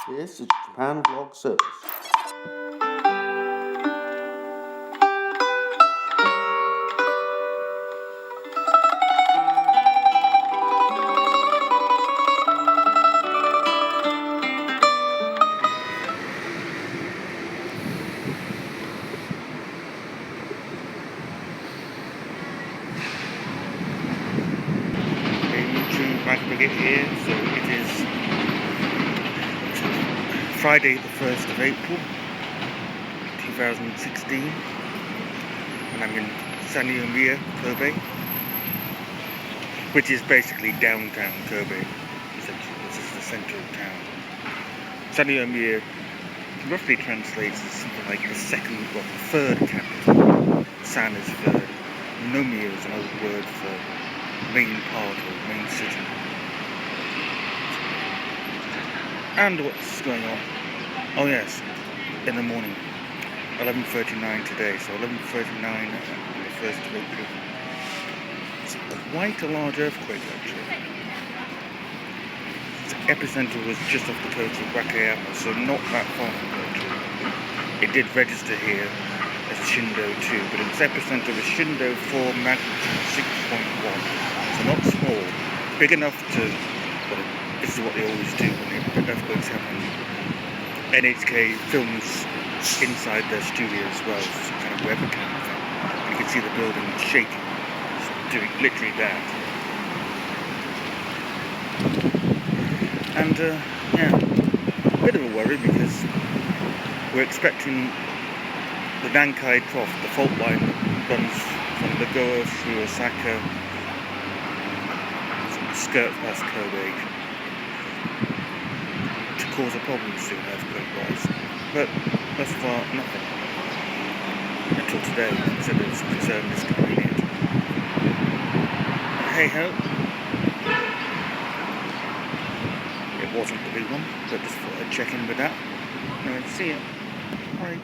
This is Japan Vlog Service. Mike Brigade here, so it is Friday the 1st of April 2016 and I'm in Sanyomiya, Kobe, which is basically downtown Kobe. Essentially, this is the centre of town. Sanyomiya roughly translates as something like the second or the third capital. San is third. Nomiya is an old word for main part or main city. And what's going on? Oh yes, in the morning, 11:39 today, so 11:39 on the 1st of April. It's quite a large earthquake actually. The epicenter was just off the coast of Wakayama, so not that far from Tokyo. It did register here as Shindo 2, but its epicenter was Shindo 4, magnitude 6.1, so not small, big enough to, well, this is what they always do when earthquakes happen. NHK films inside their studio as well, some kind of webcam thing. You can see the building shaking, it's doing literally that. And yeah, a bit of a worry because we're expecting the Nankai Trough, the fault line that runs from Nagoya through Osaka, skirts past Kobe, to cause a problem soon, earthquake-wise. But thus far, nothing. Until today, considered it's concerned this convenient. Hey ho. It wasn't the big one, but just thought I'd check in with that. Anyway, see ya. Bye.